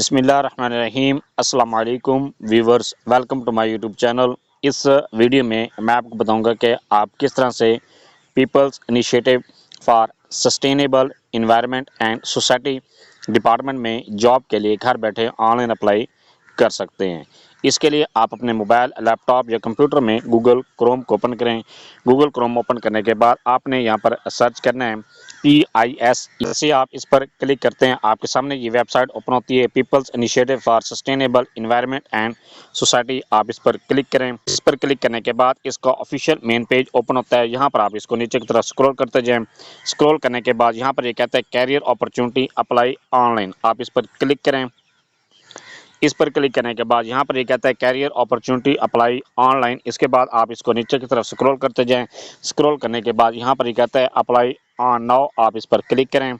बिस्मिल्लाहिर्रहमानिर्रहीम अस्सलाम वालेकुम viewers, welcome to my YouTube channel. इस वीडियो में मैं आपको बताऊंगा कि आप किस तरह से peoples initiative for sustainable environment and society department में जॉब के लिए घर बैठे ऑनलाइन अप्लाई कर सकते हैं। इसके लिए आप अपने मोबाइल, लैपटॉप या कंप्यूटर में गूगल क्रोम को ओपन करें। गूगल क्रोम ओपन करने के बाद आपने यहाँ पर सर्च करना है PIS। जैसे आप इस पर क्लिक करते हैं, आपके सामने ये वेबसाइट ओपन होती है, peoples initiative for sustainable environment and society. आप इस पर क्लिक करें। इस पर क्लिक करने के बाद इसका ऑफिशियल मेन पेज ओपन होता है। यहाँ पर आप इसको नीचे की तरफ स्क्रॉल करते जाएं। स्क्रॉल करने के बाद यहाँ पर ये कहता है कैरियर अपॉर्चुनिटी अप्लाई ऑनलाइन। आप इस पर क्लिक करें। इस पर क्लिक करने के बाद यहाँ पर ये कहता है कैरियर अपॉर्चुनिटी अप्लाई ऑनलाइन। इसके बाद आप इसको नीचे की तरफ स्क्रॉल करते जाएं। स्क्रॉल करने के बाद यहाँ पर ये कहता है अप्लाई ऑन नाउ। आप इस पर क्लिक करें।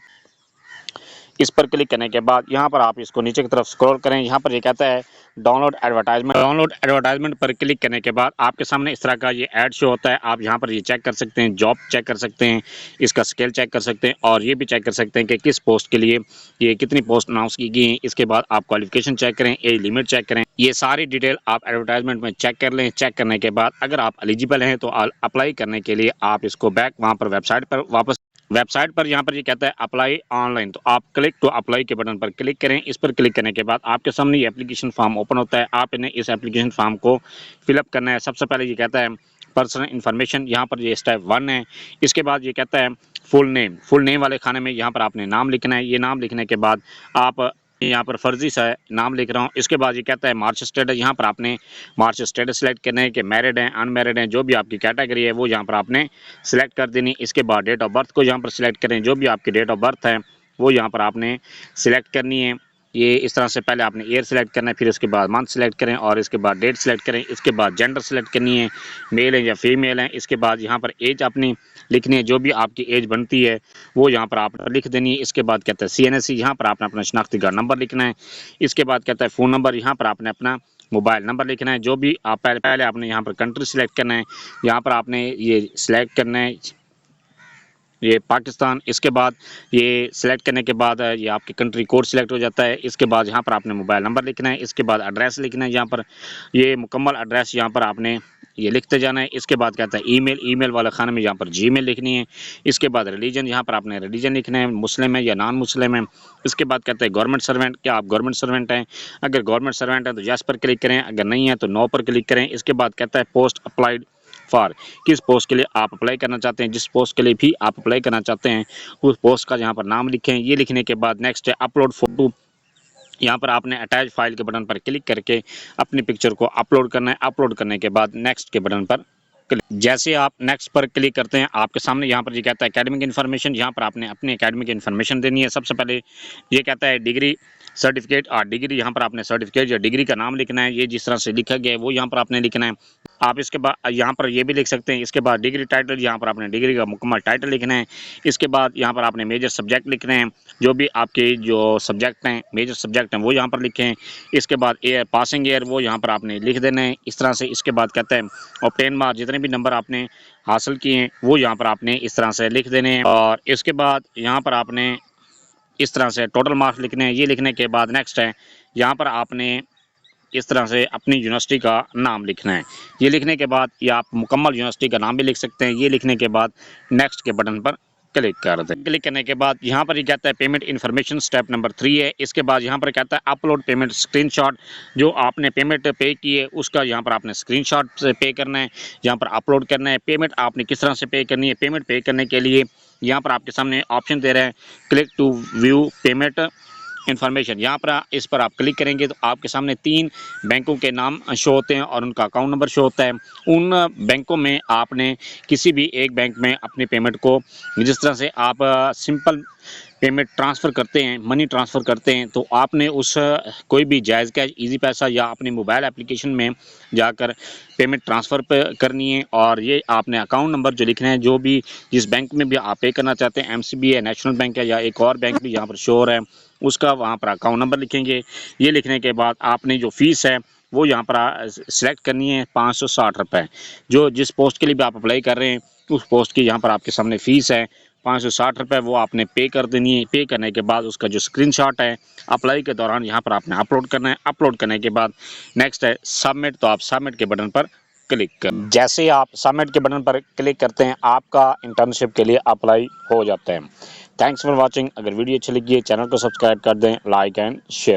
इस पर क्लिक करने के बाद यहाँ पर आप इसको नीचे की तरफ स्क्रॉल करें। यहाँ पर ये कहता है डाउनलोड एडवर्टाइजमेंट। डाउनलोड एडवर्टाइजमेंट पर क्लिक करने के बाद आपके सामने इस तरह का ये ऐड शो होता है। आप यहाँ पर ये चेक कर सकते हैं, जॉब चेक कर सकते हैं, इसका स्केल चेक कर सकते हैं और ये भी चेक कर सकते हैं कि किस पोस्ट के लिए ये कितनी पोस्ट अनाउंस की गई हैं। इसके बाद आप क्वालिफिकेशन चेक करें, एज लिमिट चेक करें। ये सारी डिटेल आप एडवर्टाइजमेंट में चेक कर लें। चेक करने के बाद अगर आप एलिजिबल हैं तो अप्लाई करने के लिए आप इसको बैक वहाँ पर वेबसाइट पर यहाँ पर ये कहता है अप्लाई ऑनलाइन, तो आप क्लिक टू अप्लाई के बटन पर क्लिक करें। इस पर क्लिक करने के बाद आपके सामने ये एप्लीकेशन फॉर्म ओपन होता है। आपने इस एप्लीकेशन फॉर्म को फिलअप करना है। सबसे पहले ये कहता है पर्सनल इन्फॉर्मेशन, यहाँ पर ये स्टेप 1 है। इसके बाद ये कहता है फुल नेम वाले खाने में यहाँ पर आपने नाम लिखना है। ये नाम लिखने के बाद आप यहाँ पर फर्जी सा नाम लिख रहा हूँ। इसके बाद ये कहता है मार्च स्टेटस, यहाँ पर आपने मार्च स्टेटस सेलेक्ट करना है कि मैरिड हैं, अनमैरिड हैं, जो भी आपकी कैटेगरी है वो यहाँ पर आपने सेलेक्ट कर देनी। इसके बाद डेट ऑफ बर्थ को यहाँ पर सिलेक्ट करें, जो भी आपकी डेट ऑफ बर्थ है वो यहाँ पर आपने सिलेक्ट करनी है। ये इस तरह से पहले आपने ईयर सेलेक्ट करना है, फिर उसके बाद मंथ सेलेक्ट करें और इसके बाद डेट सेलेक्ट करें। इसके बाद जेंडर सेलेक्ट करनी है, मेल है या फीमेल है। इसके बाद यहाँ पर एज अपनी लिखनी है, जो भी आपकी एज बनती है वो यहाँ पर आप लिख देनी है। इसके बाद कहता है CNSE, यहाँ पर आपने अपना शनाख्ती कार्ड नंबर लिखना है। इसके बाद कहता है फ़ोन नंबर, यहाँ पर आपने अपना मोबाइल नंबर लिखना है। जो भी आप पहले आपने यहाँ पर कंट्री सेलेक्ट करना है, यहाँ पर आपने ये सिलेक्ट करना है ये पाकिस्तान। इसके बाद ये सिलेक्ट करने के बाद ये आपकी कंट्री कोड सिलेक्ट हो जाता है। इसके बाद यहाँ पर आपने मोबाइल नंबर लिखना है। इसके बाद एड्रेस लिखना है, यहाँ पर ये मुकम्मल एड्रेस यहाँ पर आपने ये लिखते जाना है। इसके बाद कहता है ईमेल वाले खाने में यहाँ पर Gmail लिखनी है। इसके बाद रिलीजन, यहाँ पर आपने रिलीजन लिखना है, मुस्लिम है या नॉन मुस्लिम है। इसके बाद कहता है गवर्नमेंट सर्वेंट, क्या आप गवर्नमेंट सर्वेंट हैं? अगर गवर्नमेंट सर्वेंट है तो यस पर क्लिक करें, अगर नहीं है तो नो पर क्लिक करें। इसके बाद कहता है पोस्ट अप्लाइड फॉर, किस पोस्ट के लिए आप अप्लाई करना चाहते हैं। जिस पोस्ट के लिए भी आप अप्लाई करना चाहते हैं उस पोस्ट का यहाँ पर नाम लिखें। ये लिखने के बाद नेक्स्ट है अपलोड फोटो, यहाँ पर आपने अटैच फाइल के बटन पर क्लिक करके अपनी पिक्चर को अपलोड करना है। अपलोड करने के बाद नेक्स्ट के बटन पर जैसे आप नेक्स्ट पर क्लिक करते हैं आपके सामने यहाँ पर ये कहता है एकेडमिक इन्फॉर्मेशन, यहाँ पर आपने अपनी एकेडमिक इन्फॉर्मेशन देनी है। सबसे पहले ये कहता है डिग्री सर्टिफिकेट और डिग्री, यहाँ पर आपने सर्टिफिकेट या डिग्री का नाम लिखना है। ये जिस तरह से लिखा गया है वो यहाँ पर आपने लिखना है। आप इसके बाद यहाँ पर ये भी लिख सकते हैं। इसके बाद डिग्री टाइटल, यहाँ पर आपने डिग्री का मुकम्मल टाइटल लिखना है। इसके बाद यहाँ पर आपने मेजर सब्जेक्ट लिखने हैं, जो भी आपके जो सब्जेक्ट हैं मेजर सब्जेक्ट हैं वो यहाँ पर लिखें। इसके बाद पासिंग ईयर वो यहाँ पर आपने लिख देना है इस तरह से। इसके बाद कहता है ऑब्टेन मार्क्स, जितने भी नंबर आपने हासिल किए हैं वो यहाँ पर आपने इस तरह से लिख देने हैं। और इसके बाद यहाँ पर आपने इस तरह से टोटल मार्क्स लिखने हैं। ये लिखने के बाद नेक्स्ट है, यहाँ पर आपने इस तरह से अपनी यूनिवर्सिटी का नाम लिखना है। ये लिखने के बाद या आप मुकम्मल यूनिवर्सिटी का नाम भी लिख सकते हैं। ये लिखने के बाद नेक्स्ट के बटन पर क्लिक कर दें। क्लिक करने के बाद यहाँ पर ये कहता है पेमेंट इन्फॉर्मेशन, स्टेप नंबर 3 है। इसके बाद यहाँ पर कहता है अपलोड पेमेंट स्क्रीनशॉट, जो आपने पेमेंट पे की है उसका यहाँ पर आपने स्क्रीनशॉट से पे करना है, यहाँ पर अपलोड करना है। पेमेंट आपने किस तरह से पे करनी है, पेमेंट पे करने के लिए यहाँ पर आपके सामने ऑप्शन दे रहे हैं click to view payment information. यहाँ पर इस पर आप क्लिक करेंगे तो आपके सामने 3 बैंकों के नाम शो होते हैं और उनका अकाउंट नंबर शो होता है। उन बैंकों में आपने किसी भी एक बैंक में अपनी पेमेंट को, जिस तरह से आप सिंपल पेमेंट ट्रांसफ़र करते हैं, मनी ट्रांसफ़र करते हैं, तो आपने उस कोई भी जायज़ कैश, इजी पैसा या अपनी मोबाइल एप्लीकेशन में जाकर पेमेंट ट्रांसफ़र करनी है। और ये आपने अकाउंट नंबर जो लिखना है, जो भी जिस बैंक में भी आप पे करना चाहते हैं, MCB है, नेशनल बैंक है या एक और बैंक भी यहाँ पर शो हो रहा है, उसका वहाँ पर अकाउंट नंबर लिखेंगे। ये लिखने के बाद आपने जो फ़ीस है वो यहाँ पर सिलेक्ट करनी है 560 रुपये। जो जिस पोस्ट के लिए भी आप अप्लाई कर रहे हैं उस पोस्ट की यहाँ पर आपके सामने फ़ीस है ₹560 वो आपने पे कर देनी है। पे करने के बाद उसका जो स्क्रीनशॉट है अप्लाई के दौरान यहाँ पर आपने अपलोड करना है। अपलोड करने के बाद नेक्स्ट है सबमिट, तो आप सबमिट के बटन पर क्लिक कर, जैसे आप सबमिट के बटन पर क्लिक करते हैं आपका इंटर्नशिप के लिए अप्लाई हो जाता है। Thanks for watching. अगर वीडियो अच्छी लगी है चैनल को सब्सक्राइब कर दें, लाइक एंड शेयर।